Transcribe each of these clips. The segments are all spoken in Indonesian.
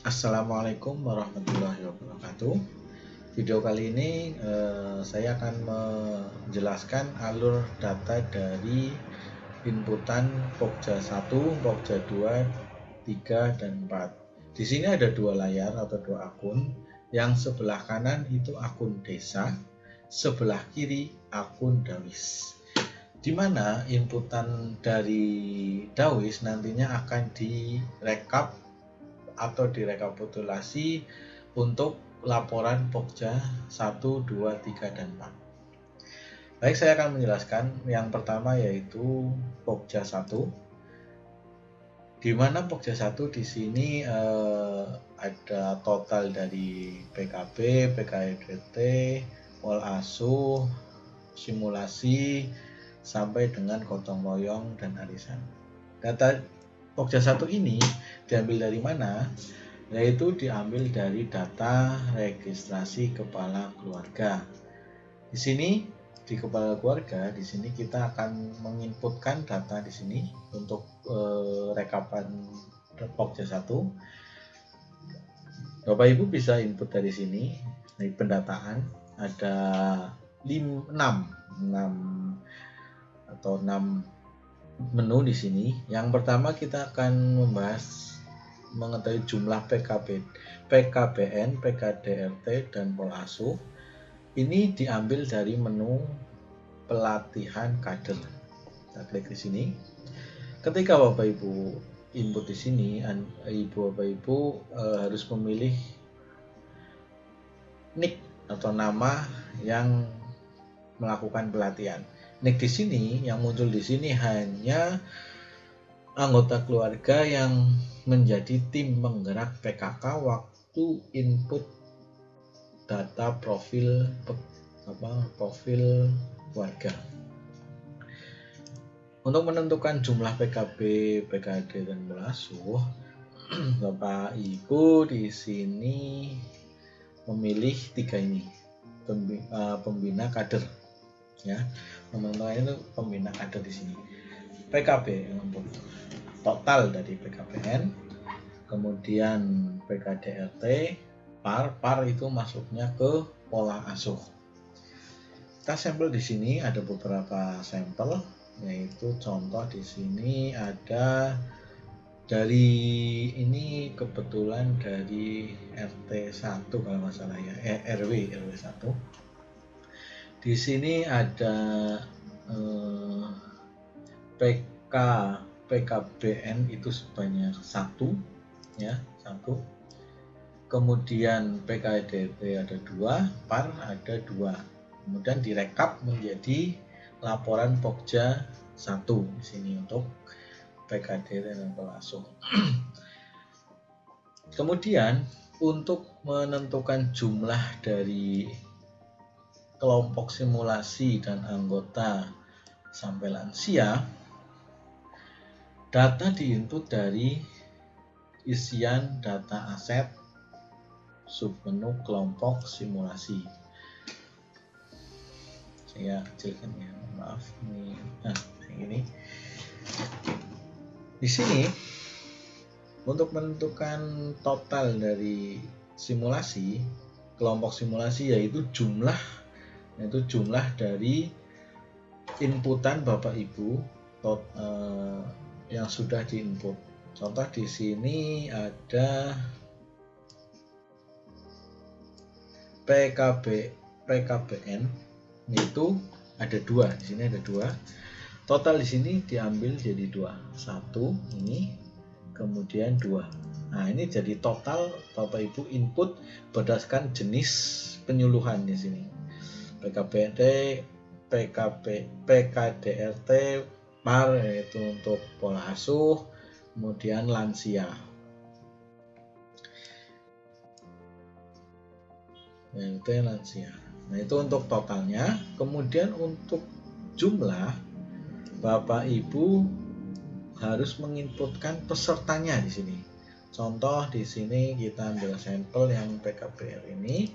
Assalamualaikum warahmatullahi wabarakatuh. Video kali ini saya akan menjelaskan alur data dari inputan Pokja 1, Pokja 2, 3, dan 4. Di sini ada dua layar atau dua akun. Yang sebelah kanan itu akun desa, sebelah kiri akun Dawis. Di mana inputan dari Dawis nantinya akan direkap atau direkapitulasi untuk laporan Pokja 1, 2, 3, dan 4. Baik, saya akan menjelaskan yang pertama yaitu Pokja 1. Di mana Pokja 1 di sini ada total dari PKB, PKDT, pol asuh, simulasi, sampai dengan gotong royong dan arisan. Data Pokja 1 ini diambil dari mana? Yaitu diambil dari data registrasi kepala keluarga. Di sini di kepala keluarga, di sini kita akan menginputkan data di sini untuk rekapan Pokja 1. Bapak Ibu bisa input dari sini. Di pendataan ada 6 menu di sini. Yang pertama kita akan mengetahui jumlah PKBN, PKDRT, dan pol asuh. Ini diambil dari menu pelatihan kader. Kita klik di sini. Ketika Bapak Ibu input di sini, Bapak Ibu harus memilih nick atau nama yang melakukan pelatihan. Nick di sini yang muncul di sini hanya anggota keluarga yang menjadi tim penggerak PKK waktu input data profil keluarga. Untuk menentukan jumlah PKB, PKD, dan pol asuh, Bapak Ibu di sini memilih 3 ini, pembina kader. Ya, menentukan itu pembina kader di sini. PKB untuk total dari PKBN, kemudian PKDRT, par itu masuknya ke pola asuh. Kita sampel di sini ada beberapa sampel, yaitu contoh di sini ada dari ini kebetulan dari RT 1 kalau nggak salah ya, RW 1. Di sini ada PKBN itu sebanyak 1 ya, 1. Kemudian PKDT ada 2, par ada 2. Kemudian direkap menjadi laporan Pokja 1 di sini untuk PKDT dan pol asuh. Kemudian untuk menentukan jumlah dari kelompok simulasi dan anggota sampai lansia, data diinput dari isian data aset submenu kelompok simulasi. Saya kecilkan ya, maaf ini. Nah, ini di sini untuk menentukan total dari simulasi, kelompok simulasi yaitu jumlah dari inputan Bapak Ibu yang sudah diinput. Contoh di sini ada PKBN itu ada 2. Di sini ada 2. Total di sini diambil jadi 2. 1 ini, kemudian 2. Nah, ini jadi total Bapak Ibu input berdasarkan jenis penyuluhan di sini. PKBD, PKDRT, par yaitu untuk pola asuh, kemudian lansia. Itu lansia. Nah, itu untuk totalnya. Kemudian untuk jumlah, Bapak Ibu harus menginputkan pesertanya di sini. Contoh di sini kita ambil sampel yang PKBR ini,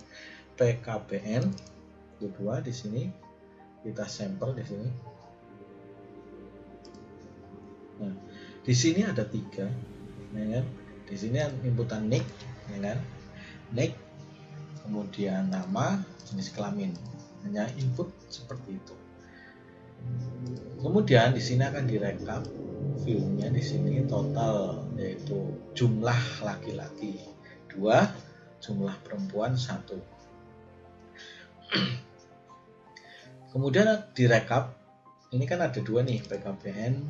PKBN kedua di sini kita sampel di sini. Nah, Di sini ada 3, ya kan? Di sini inputan nik, ya kan? Nik, kemudian nama, jenis kelamin. Hanya input seperti itu. Kemudian di sini akan direkap view-nya di sini total, yaitu jumlah laki-laki 2, jumlah perempuan 1. Kemudian direkap, ini kan ada 2 nih, PKBN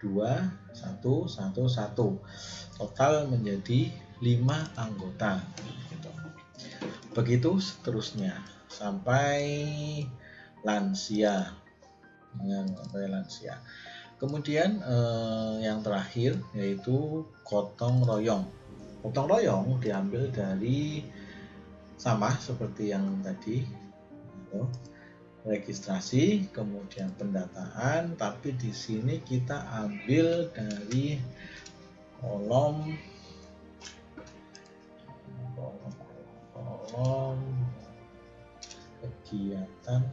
2, 1, 1, 1. Total menjadi 5 anggota. Begitu seterusnya sampai lansia. Kemudian yang terakhir yaitu gotong royong. Gotong royong diambil dari sama seperti yang tadi, registrasi, kemudian pendataan, tapi di sini kita ambil dari kolom kegiatan,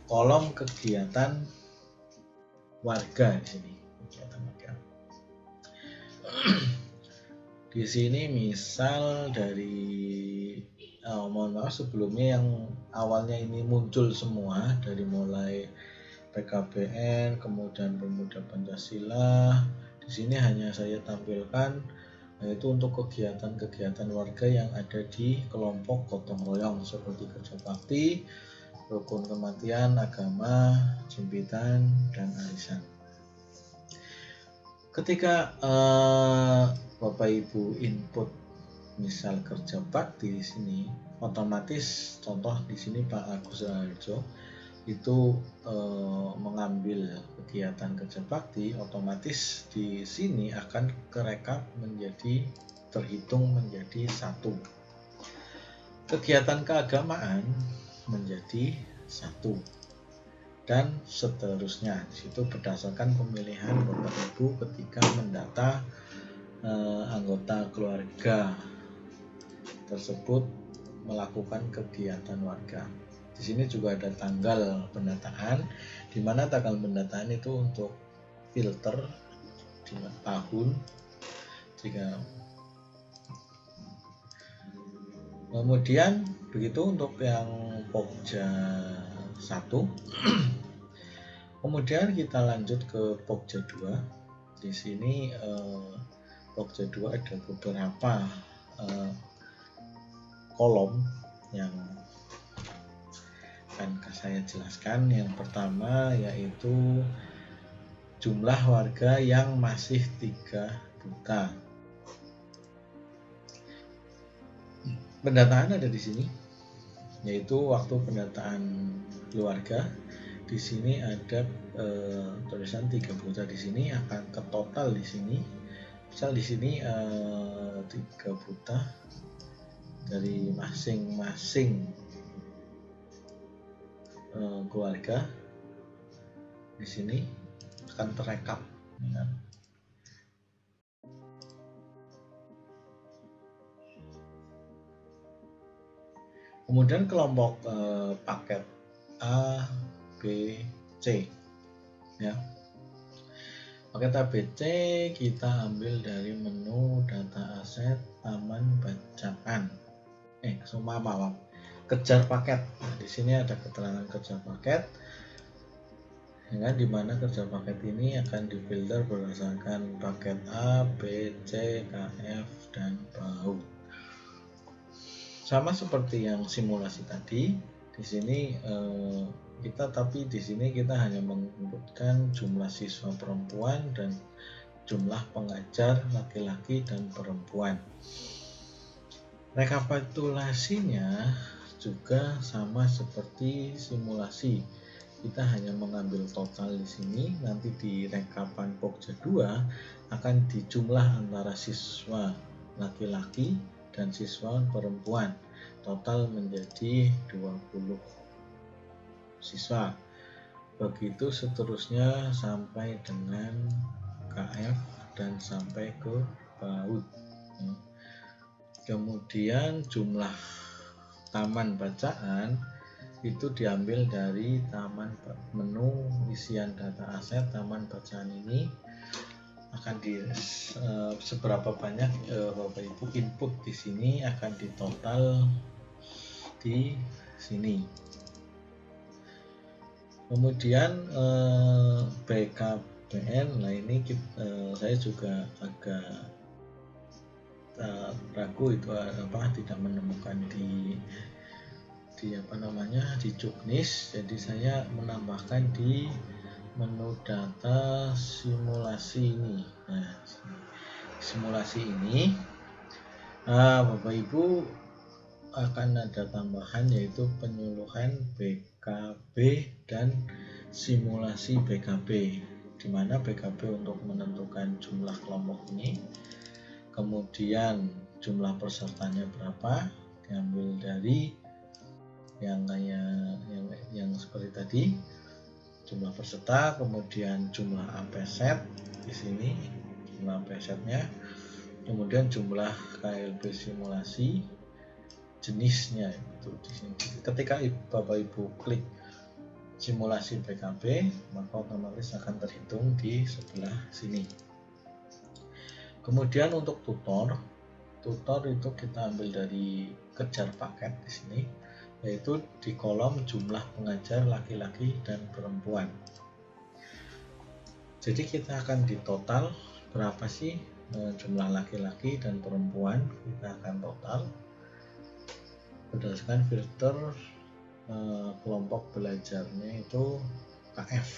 kolom kegiatan warga di sini. Di sini misal dari mohon maaf sebelumnya yang awalnya ini muncul semua dari mulai PKBN, kemudian Pemuda Pancasila. Di sini hanya saya tampilkan yaitu untuk kegiatan-kegiatan warga yang ada di kelompok gotong royong seperti kerja bakti, rukun kematian, agama, jempitan, dan arisan. Ketika Bapak Ibu input misal kerja bakti di sini, otomatis contoh di sini Pak Agus Raharjo itu mengambil kegiatan kerja bakti, otomatis di sini akan kerekap menjadi terhitung menjadi 1. Kegiatan keagamaan menjadi 1. Dan seterusnya. Di situ berdasarkan pemilihan Bapak Ibu ketika mendata anggota keluarga tersebut melakukan kegiatan warga. Di sini juga ada tanggal pendataan, di mana tanggal pendataan itu untuk filter di tahun. Kemudian begitu untuk yang Pokja 1. Kemudian kita lanjut ke Pokja 2. Di sini Pokja 2 ada beberapa kolom yang akan saya jelaskan. Yang pertama yaitu jumlah warga yang masih 3 buta. Pendataan ada di sini, yaitu waktu pendataan keluarga. Di sini ada tulisan 3 buta, di sini akan ke total di sini. Misal di sini 3 buta dari masing-masing keluarga. Di sini akan terekap. Ya. Kemudian kelompok paket A, B, C, ya. Paket A, B, C kita ambil dari menu data aset taman bacaan. Maaf, kejar paket. Nah, di sini ada keterangan kejar paket. Ya, di mana kerja paket ini akan difilter berdasarkan paket A, B, C, KF, dan baut. Sama seperti yang simulasi tadi, di sini kita hanya menginputkan jumlah siswa perempuan dan jumlah pengajar laki-laki dan perempuan. Rekapitulasinya juga sama seperti simulasi. Kita hanya mengambil total di sini, nanti di rekapan Pokja 2 akan dijumlah antara siswa laki-laki dan siswa perempuan. Total menjadi 20 siswa. Begitu seterusnya sampai dengan KF dan sampai ke baut. Kemudian jumlah taman bacaan itu diambil dari taman menu isian data aset. Taman bacaan ini akan seberapa banyak Bapak Ibu input di sini akan ditotal di sini. Kemudian BKBN, nah ini saya juga agak ragu itu tidak menemukan di Juknis, jadi saya menambahkan di menu data simulasi ini. Nah, simulasi ini Bapak Ibu akan ada tambahan, yaitu penyuluhan BKB dan simulasi BKB, di mana BKB untuk menentukan jumlah kelompok ini, kemudian jumlah pesertanya berapa diambil dari yang seperti tadi, jumlah peserta, kemudian jumlah AP set di sini, jumlah AP setnya, kemudian jumlah KLB simulasi, jenisnya itu di sini. Ketika Bapak Ibu klik simulasi BKB, maka otomatis akan terhitung di sebelah sini. Kemudian untuk tutor itu kita ambil dari kejar paket di sini, yaitu di kolom jumlah pengajar laki-laki dan perempuan. Jadi kita akan di total berapa sih jumlah laki-laki dan perempuan, kita akan total berdasarkan filter kelompok belajarnya itu KF.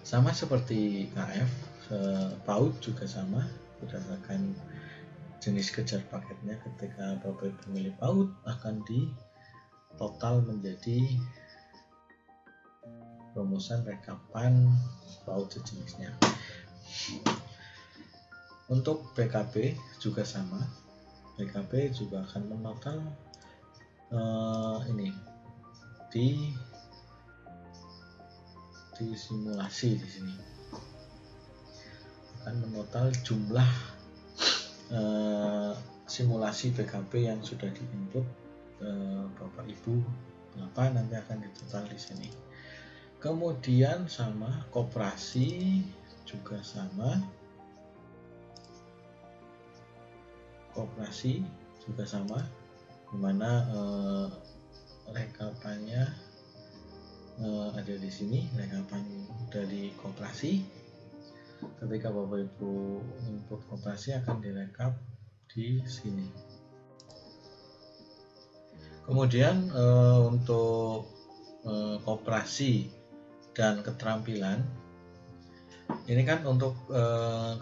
Sama seperti KF, PAUD juga sama, berdasarkan jenis kejar paketnya. Ketika Bapak Ibu memilih PAUD, akan di total menjadi rumusan rekapan PAUD sejenisnya. Untuk BKB juga sama, BKB juga akan menotal ini di simulasi di sini, akan menotal jumlah simulasi BKB yang sudah diinput Bapak Ibu berapa, nanti akan ditotal di sini. Kemudian sama koperasi juga sama, koperasi juga sama, dimana rekapannya ada di sini, rekapan dari koperasi. Ketika Bapak Ibu input koperasi akan direkap di sini. Kemudian untuk koperasi dan keterampilan, ini kan untuk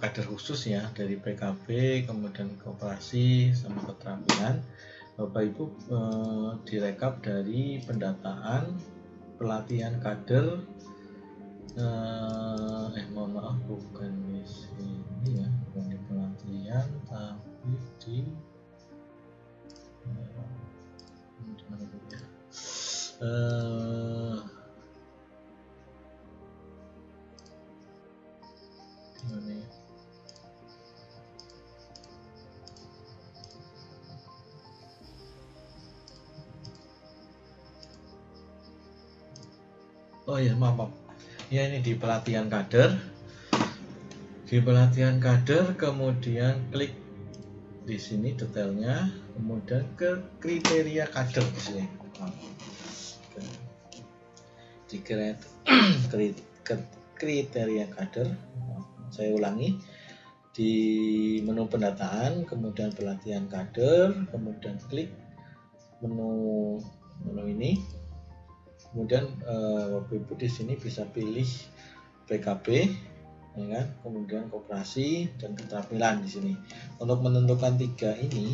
kader khusus ya, dari PKB, kemudian koperasi sama keterampilan. Bapak Ibu direkap dari pendataan pelatihan kader, mohon maaf, bukan di sini ya, bukan di pelatihan, tapi di mana ya? Gimana ya? Oh ya, maaf. Ya, ini di pelatihan kader. Di pelatihan kader, kemudian klik di sini detailnya, kemudian ke kriteria kader di sini. Di kriteria kader, saya ulangi, di menu pendataan, kemudian pelatihan kader, kemudian klik menu ini. Kemudian Bapak Ibu di sini bisa pilih PKB, ya kan? Kemudian koperasi dan keterampilan di sini. Untuk menentukan tiga ini,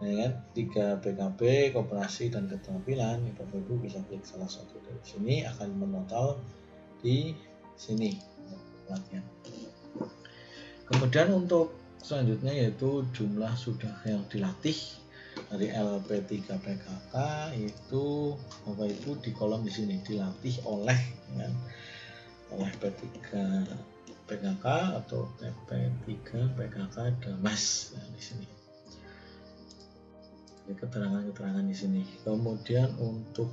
ya kan? 3 PKB, koperasi dan keterampilan, Bapak Ibu bisa klik salah satu dari sini, akan menotal di sini pelatihan. Kemudian untuk selanjutnya yaitu jumlah sudah yang dilatih. Dari LP3 PKK itu Bapak Ibu di kolom di sini dilatih oleh P3 PKK atau TP3 PKK Damas, nah, di sini. Jadi keterangan-keterangan di sini. Kemudian untuk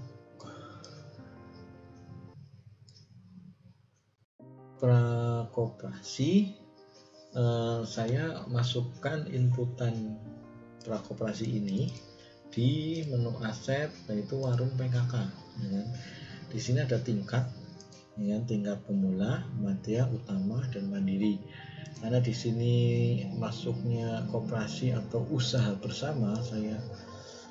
prakoperasi, saya masukkan inputan prakoperasi ini di menu aset, yaitu warung PKK. Ya. Di sini ada tingkat, ya, tingkat pemula, madya, utama, dan mandiri. Karena di sini masuknya koperasi atau usaha bersama, saya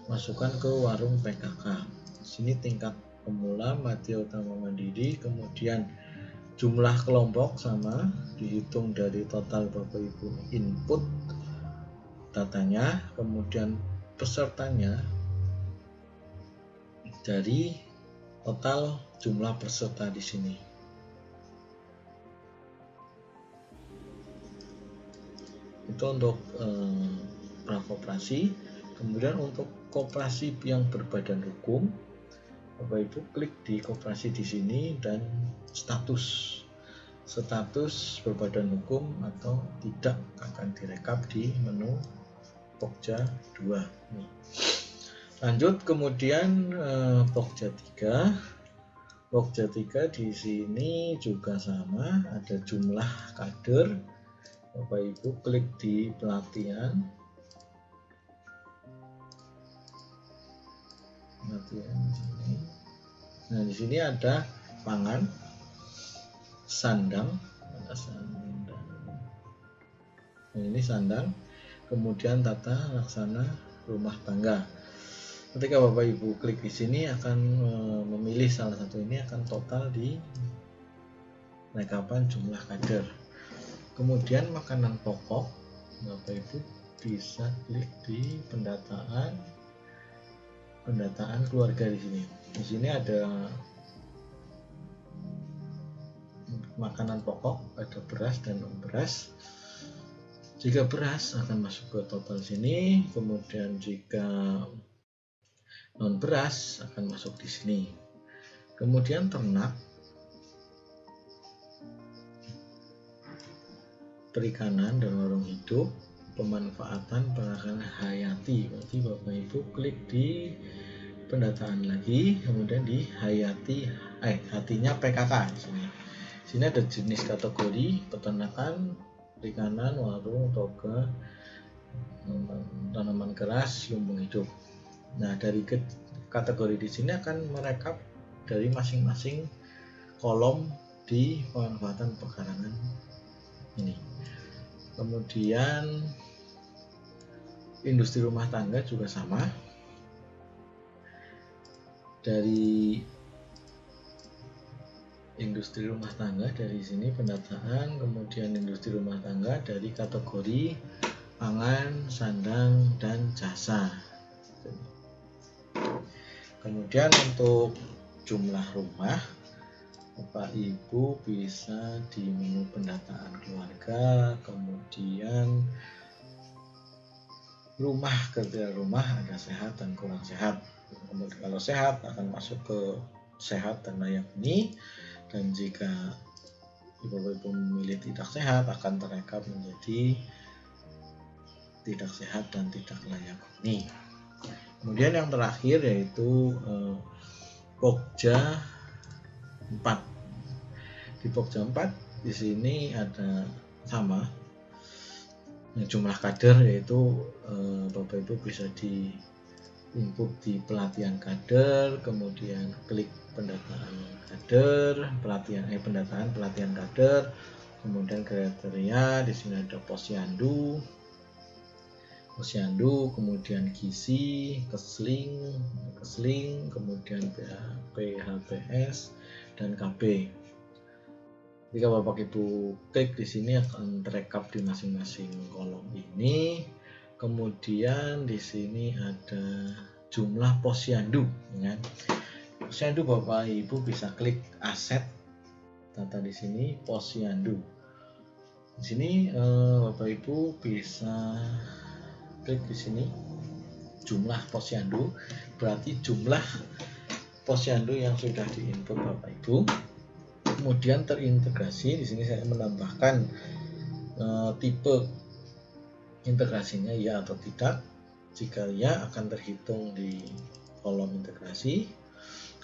masukkan ke warung PKK. Di sini tingkat pemula, madya, utama, mandiri, kemudian jumlah kelompok sama, dihitung dari total Bapak Ibu input datanya, kemudian pesertanya dari total jumlah peserta di sini. Itu untuk prakoperasi. Kemudian untuk koperasi yang berbadan hukum, Bapak Ibu klik di koperasi di sini dan status berbadan hukum atau tidak akan direkap di menu Pokja 2. Lanjut, kemudian Pokja 3. Pokja 3 di sini juga sama, ada jumlah kader. Bapak Ibu klik di pelatihan. Sini. Nah, di sini ada pangan, sandang, Nah, ini sandang, kemudian tata laksana rumah tangga. Ketika Bapak Ibu klik di sini akan memilih salah satu ini, akan total di rekapan jumlah kader. Kemudian makanan pokok, Bapak Ibu bisa klik di pendataan keluarga di sini. Di sini ada makanan pokok, ada beras dan non beras. Jika beras akan masuk ke total sini, kemudian jika non beras akan masuk di sini. Kemudian ternak, perikanan dan warung hidup, pemanfaatan perakaran hayati. Berarti Bapak Ibu klik di pendataan lagi, kemudian di hayati, hatinya PKK di sini. Di sini ada jenis kategori peternakan, perikanan, warung, toga, tanaman keras, lumbung hidup. Nah, dari kategori di sini akan merekap dari masing-masing kolom di pemanfaatan pekarangan ini. Kemudian industri rumah tangga juga sama. Dari industri rumah tangga, dari sini pendataan, kemudian industri rumah tangga dari kategori pangan, sandang, dan jasa. Kemudian untuk jumlah rumah, Bapak Ibu bisa di menu pendataan keluarga, kemudian rumah, kriteria rumah ada sehat dan kurang sehat. Kemudian kalau sehat akan masuk ke sehat dan layak huni, dan jika Bapak Ibu memilih tidak sehat akan terekap menjadi tidak sehat dan tidak layak huni. Kemudian yang terakhir yaitu Pokja 4. Di Pokja 4 di sini ada sama jumlah kader, yaitu Bapak Ibu bisa di input di pelatihan kader, kemudian klik pendataan kader, pendataan pelatihan kader, kemudian kriteria. Di sini ada posyandu, kemudian gizi, kesling, kemudian PHPS dan KB. Jika Bapak Ibu klik di sini akan terekap di masing-masing kolom ini. Kemudian di sini ada jumlah posyandu. Ya. Posyandu Bapak Ibu bisa klik aset, data di sini posyandu. Di sini Bapak Ibu bisa klik di sini jumlah posyandu, berarti jumlah posyandu yang sudah diinput Bapak Ibu. Kemudian terintegrasi, di sini saya menambahkan tipe integrasinya ya atau tidak. Jika ya akan terhitung di kolom integrasi.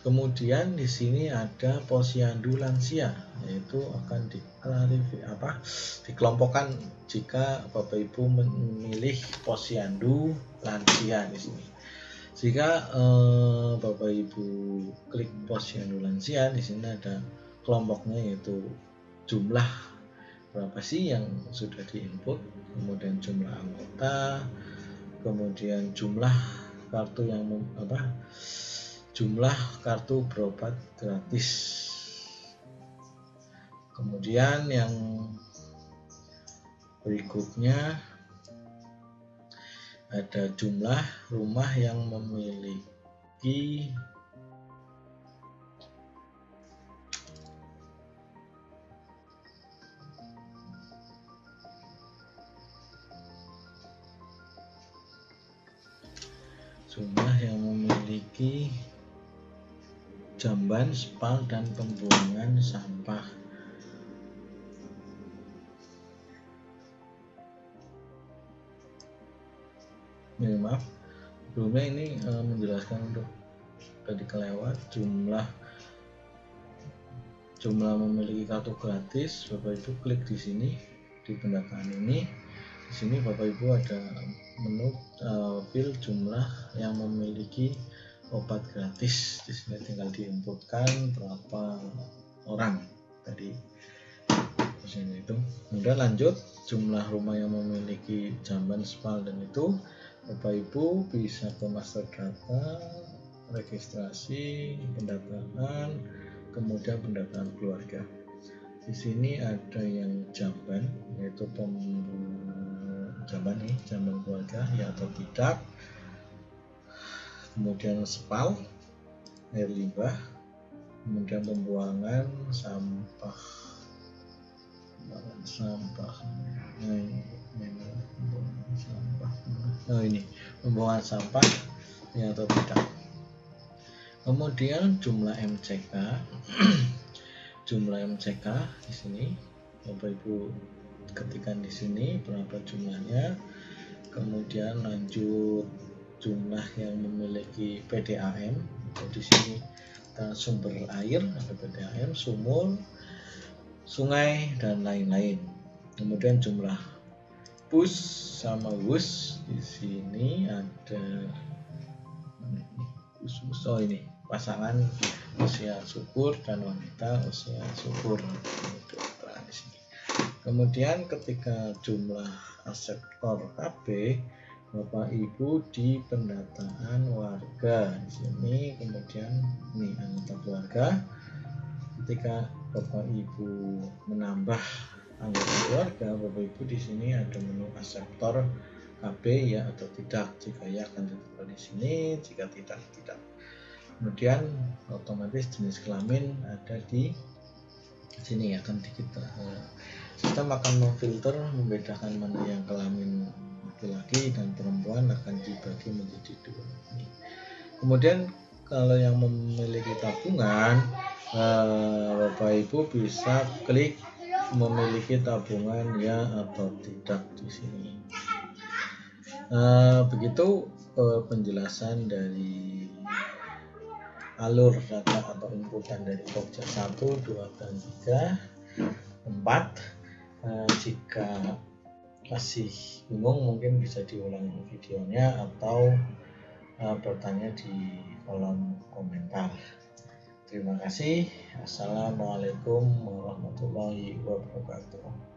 Kemudian di sini ada posyandu lansia, yaitu akan dikelompokkan jika Bapak Ibu memilih posyandu lansia di sini. Jika Bapak Ibu klik posyandu lansia, di sini ada kelompoknya, yaitu jumlah berapa sih yang sudah diinput, kemudian jumlah anggota, kemudian jumlah kartu yang jumlah kartu berobat gratis. Kemudian yang berikutnya ada jumlah rumah yang memiliki jamban, spal, dan pembuangan sampah. Maaf, sebelumnya ini menjelaskan untuk tadi kelewat jumlah memiliki kartu gratis. Bapak Ibu klik di sini di pendataan ini. Di sini Bapak Ibu ada menu fill jumlah yang memiliki obat gratis. Di sini tinggal diinputkan berapa orang tadi itu. Kemudian lanjut, jumlah rumah yang memiliki jamban, spal, dan itu Bapak Ibu bisa ke master data, registrasi, pendataan, kemudian pendataan keluarga. Di sini ada yang jamban, yaitu jamban keluarga ya atau tidak. Kemudian spal, air limbah, kemudian pembuangan sampah, ini pembuangan sampah ya atau tidak. Kemudian jumlah MCK, jumlah MCK di sini Bapak Ibu ketikkan di sini berapa jumlahnya. Kemudian lanjut jumlah yang memiliki PDAM, di sini sumber air ada PDAM, sumur, sungai, dan lain-lain. Kemudian jumlah pus sama wus, di sini ada ini pasangan usia subur dan wanita usia subur. Kemudian ketika jumlah aseptor KB, Bapak Ibu di pendataan warga di sini, kemudian ini anggota keluarga. Ketika Bapak Ibu menambah anggota keluarga, Bapak Ibu di sini ada menu aseptor KB ya atau tidak. Jika ya akan ditetapkan di sini, jika tidak, tidak. Kemudian otomatis jenis kelamin ada di sini, akan kita sistem akan memfilter, membedakan mana yang kelamin laki-laki dan perempuan, akan dibagi menjadi dua. Kemudian kalau yang memiliki tabungan, Bapak Ibu bisa klik memiliki tabungan ya atau tidak di sini. Begitu penjelasan dari alur data atau inputan dari Pokja 1, 2, dan 3, 4. Jika masih bingung mungkin bisa diulang videonya atau bertanya di kolom komentar. Terima kasih. Assalamualaikum warahmatullahi wabarakatuh.